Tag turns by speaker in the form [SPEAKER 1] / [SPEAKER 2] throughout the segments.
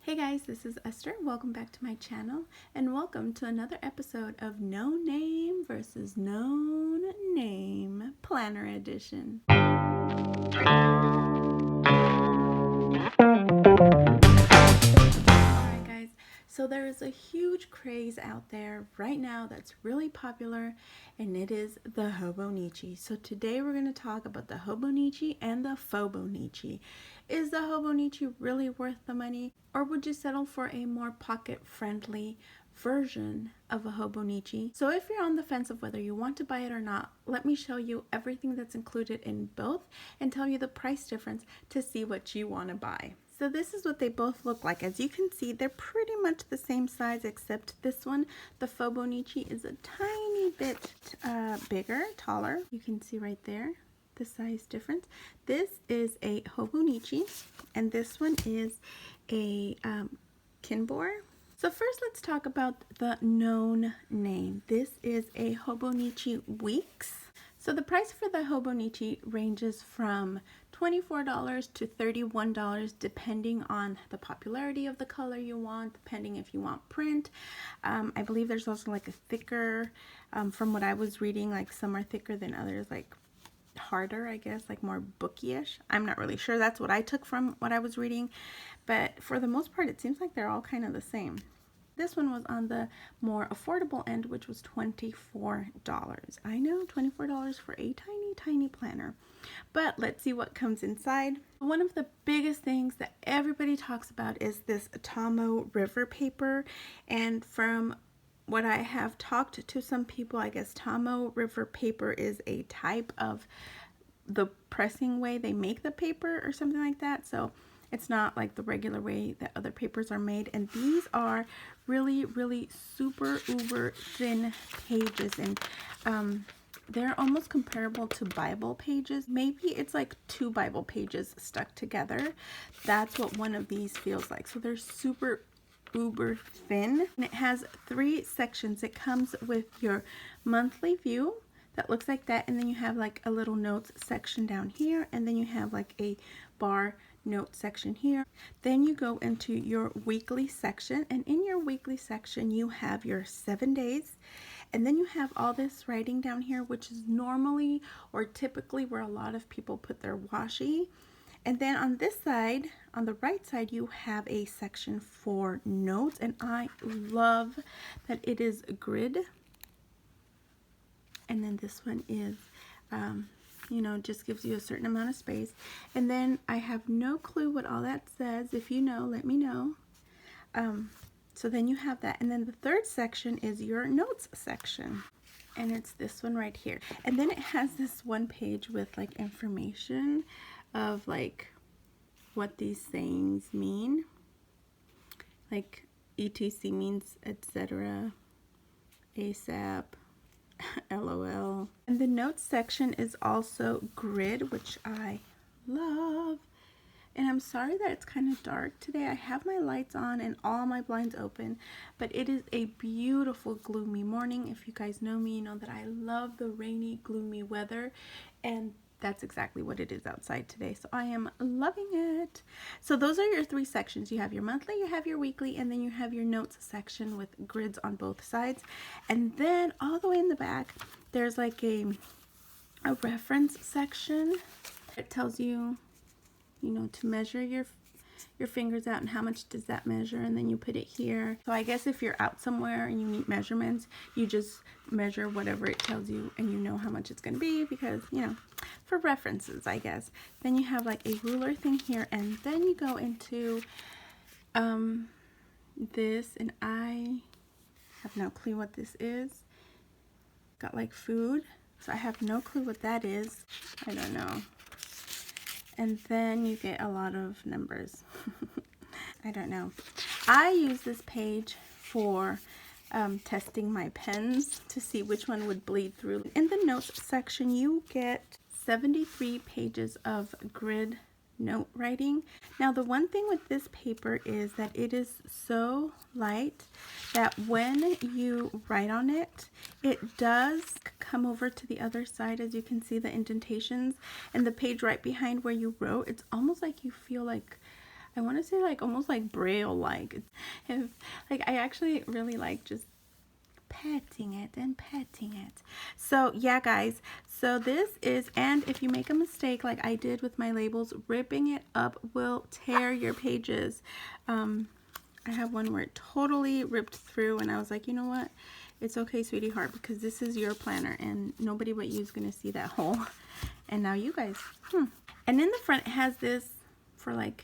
[SPEAKER 1] Hey guys, this is Esther. Welcome back to my channel and welcome to another episode of No Name versus Known Name Planner Edition. Alright guys, so there is a huge craze out there right now that's really popular, and it is the Hobonichi. So today we're going to talk about the Hobonichi and the Phobonichi. Is the Hobonichi really worth the money, or would you settle for a more pocket-friendly version of a Hobonichi? So if you're on the fence of whether you want to buy it or not, let me show you everything that's included in both and tell you the price difference to see what you want to buy. So this is what they both look like. As you can see, they're pretty much the same size, except this one, the Phobonichi, is a tiny bit bigger, taller. You can see right there the size difference. This is a Hobonichi, and this one is a Kinbor. So first let's talk about the known name. This is a Hobonichi Weeks. So the price for the Hobonichi ranges from $24 to $31 depending on the popularity of the color you want, depending if you want print. I believe there's also like a thicker, from what I was reading, like some are thicker than others, like harder, I guess, like more booky-ish. I'm not really sure. That's what I took from what I was reading, but for the most part it seems like they're all kind of the same. This one was on the more affordable end, which was $24. I know, $24 for a tiny planner. But let's see what comes inside. One of the biggest things that everybody talks about is this Tomoe River paper, and from what I have talked to some people, I guess Tomoe River paper is a type of the pressing way they make the paper or something like that. So it's not like the regular way that other papers are made. And these are really super uber thin pages, and they're almost comparable to Bible pages. Maybe it's like 2 Bible pages stuck together. That's what one of these feels like. So they're super uber thin, and it has 3 sections. It comes with your monthly view that looks like that, and then you have like a little notes section down here, and then you have like a bar note section here. Then you go into your weekly section, and in your weekly section you have your 7 days, and then you have all this writing down here, which is normally or typically where a lot of people put their washi. And then on this side, on the right side, you have a section for notes, and I love that it is grid. And then this one is you know, just gives you a certain amount of space. And then I have no clue what all that says. If you know, let me know. So then you have that. And then the third section is your notes section. And it's this one right here. And then it has this one page with like information of like what these sayings mean. Like ETC means etc. ASAP. LOL. And the notes section is also grid, which I love. And I'm sorry that it's kind of dark today. I have my lights on and all my blinds open, but it is a beautiful gloomy morning. If you guys know me, you know that I love the rainy, gloomy weather, and that's exactly what it is outside today. So I am loving it. So those are your 3 sections. You have your monthly, you have your weekly, and then you have your notes section with grids on both sides. And then all the way in the back, there's like a reference section. It tells you, you know, to measure your fingers out and how much does that measure, and then you put it here. So I guess if you're out somewhere and you need measurements, you just measure whatever it tells you, and you know how much it's going to be, because, you know, for references, I guess. Then you have like a ruler thing here, and then you go into this, and I have no clue what this is. Got like food, so I have no clue what that is. I don't know. And then you get a lot of numbers. I don't know. I use this page for testing my pens to see which one would bleed through. In the notes section, you get 73 pages of grid note writing. Now the one thing with this paper is that it is so light that when you write on it, it does come over to the other side. As you can see, the indentations and the page right behind where you wrote, it's almost like you feel like, I want to say like almost like braille like. If like I actually really like just petting it and petting it. So yeah guys, so this is, and if you make a mistake like I did with my labels, ripping it up will tear your pages. I have one where it totally ripped through and I was like, you know what, it's okay sweetie heart, because this is your planner and nobody but you is going to see that hole. And now you guys, and in the front it has this for like,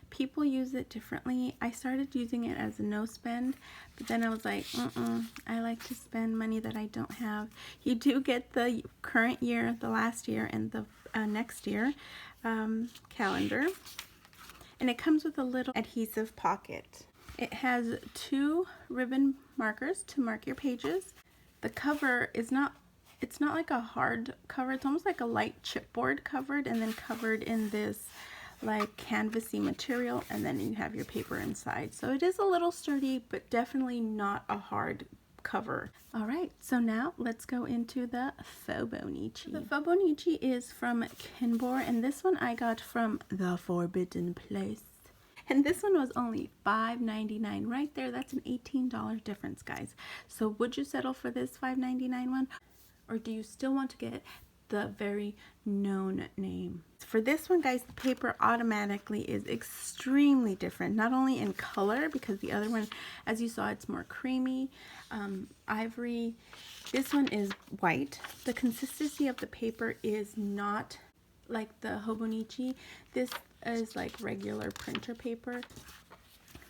[SPEAKER 1] people use it differently. I started using it as a no spend, but then I was like, I like to spend money that I don't have. You do get the current year, the last year, and the next year calendar. And it comes with a little adhesive pocket. It has 2 ribbon markers to mark your pages. The cover is not, it's not like a hard cover. It's almost like a light chipboard covered and then covered in this like canvasy material, and then you have your paper inside. So it is a little sturdy, but definitely not a hard cover. All right, so now let's go into the Faux-Bonichi. The Faux-Bonichi is from Kinbor, and this one I got from The Forbidden Place. And this one was only $5.99 right there. That's an $18 difference, guys. So would you settle for this $5.99 one? Or do you still want to get the very known name? For this one, guys, the paper automatically is extremely different, not only in color, because the other one, as you saw, it's more creamy, ivory. This one is white. The consistency of the paper is not like the Hobonichi. This is like regular printer paper.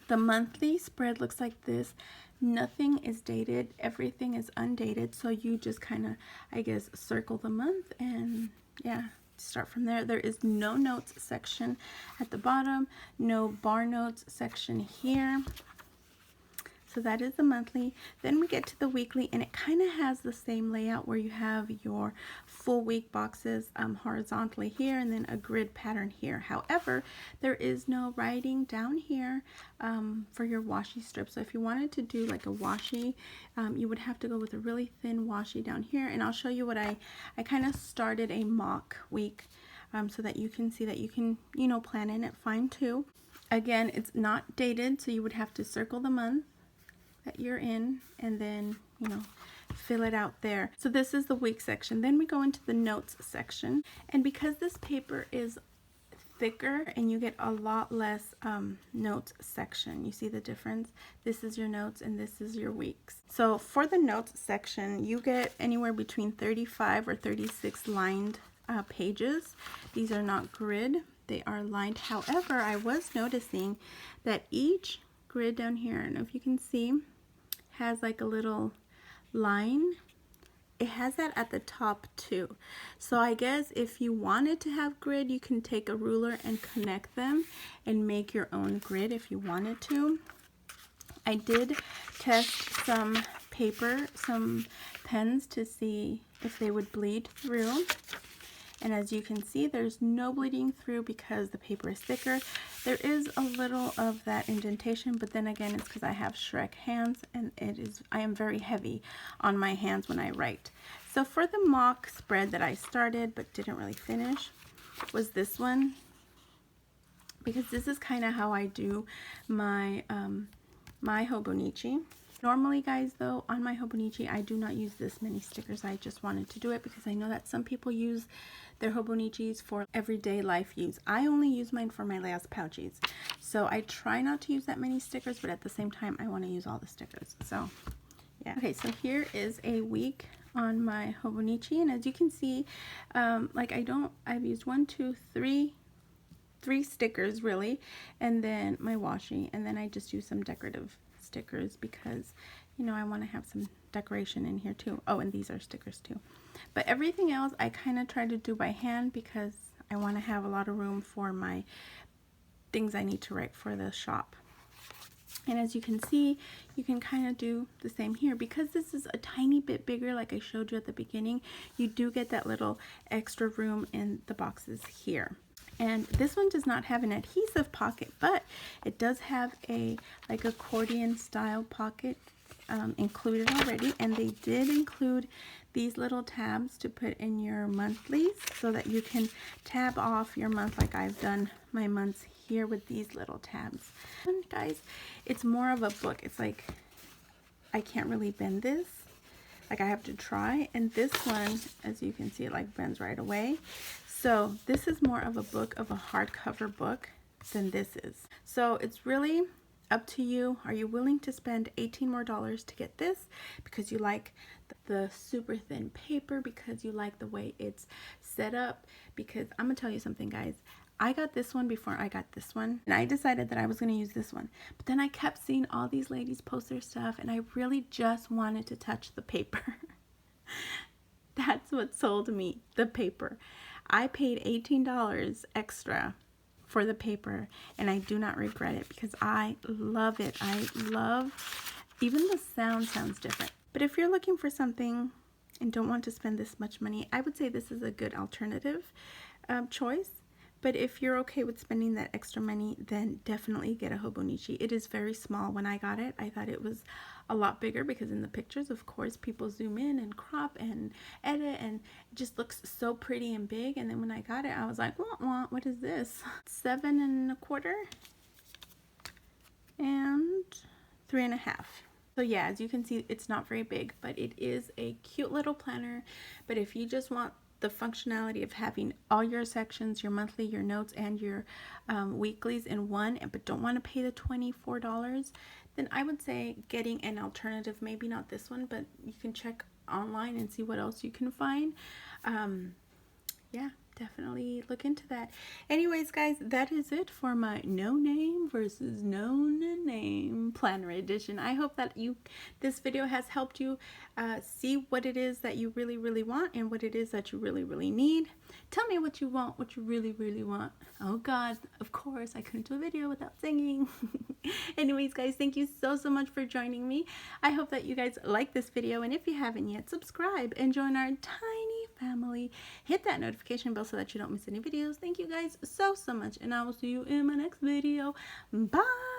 [SPEAKER 1] The monthly spread looks like this. Nothing is dated, everything is undated, so you just kind of, I guess, circle the month and yeah, start from there. There is no notes section at the bottom, no bar notes section here. So that is the monthly. Then we get to the weekly, and it kind of has the same layout where you have your full week boxes horizontally here and then a grid pattern here. However, there is no writing down here for your washi strip. So if you wanted to do like a washi, you would have to go with a really thin washi down here. And I'll show you what I kind of started a mock week so that you can see that you can, you know, plan in it fine too. Again, it's not dated, so you would have to circle the month that you're in and then, you know, fill it out there. So this is the week section. Then we go into the notes section, and because this paper is thicker and you get a lot less notes section, you see the difference? This is your notes and this is your weeks. So for the notes section, you get anywhere between 35 or 36 lined pages. These are not grid, they are lined. However, I was noticing that each grid down here, I don't know if you can see, has like a little line. It has that at the top too. So I guess if you wanted to have grid, you can take a ruler and connect them and make your own grid if you wanted to. I did test some paper, some pens to see if they would bleed through. And as you can see, there's no bleeding through because the paper is thicker. There is a little of that indentation, but then again, it's because I have Shrek hands and I am very heavy on my hands when I write. So for the mock spread that I started but didn't really finish was this one, because this is kind of how I do my my Hobonichi. Normally, guys, though, on my Hobonichi, I do not use this many stickers. I just wanted to do it because I know that some people use their Hobonichis for everyday life use. I only use mine for my last pouches. So I try not to use that many stickers, but at the same time, I want to use all the stickers. So, yeah. Okay, so here is a week on my Hobonichi. And as you can see, like I've used 1, 2, 3 stickers, really. And then my washi. And then I just use some decorative stickers because, you know, I want to have some decoration in here too. Oh, and these are stickers too. But everything else I kind of try to do by hand because I want to have a lot of room for my things I need to write for the shop. And as you can see, you can kind of do the same here. Because this is a tiny bit bigger, like I showed you at the beginning, you do get that little extra room in the boxes here. And this one does not have an adhesive pocket, but it does have a like accordion style pocket included already, and they did include these little tabs to put in your monthlies so that you can tab off your month like I've done my months here with these little tabs. And guys, it's more of a book. It's like I can't really bend this. Like I have to try, and this one, as you can see, it like bends right away. So this is more of a book, of a hardcover book than this is. So it's really up to you. Are you willing to spend $18 more to get this because you like the super thin paper, because you like the way it's set up? Because I'm gonna tell you something, guys. I got this one before I got this one, and I decided that I was going to use this one. But then I kept seeing all these ladies post their stuff, and I really just wanted to touch the paper. That's what sold me, the paper. I paid $18 extra for the paper, and I do not regret it because I love it. I love, even the sound sounds different. But if you're looking for something and don't want to spend this much money, I would say this is a good alternative choice. But if you're okay with spending that extra money, then definitely get a Hobonichi. It is very small. When I got it, I thought it was a lot bigger because in the pictures, of course, people zoom in and crop and edit, and it just looks so pretty and big. And then when I got it, I was like, what is this? 7 1/4 and 3 1/2. So yeah, as you can see, it's not very big, but it is a cute little planner. But if you just want the functionality of having all your sections, your monthly, your notes, and your weeklies in one, but don't want to pay the $24, then I would say getting an alternative, maybe not this one, but you can check online and see what else you can find. Yeah, definitely look into that. Anyways, guys, that is it for my no name versus known name planner edition. I hope that this video has helped you see what it is that you really want and what it is that you really need. Tell me what you want, what you really want. Oh God, of course, I couldn't do a video without singing. Anyways, guys, thank you so much for joining me. I hope that you guys like this video, and if you haven't yet, subscribe and join our tiny family. Hit that notification bell so that you don't miss any videos. Thank you guys so much, and I will see you in my next video. Bye.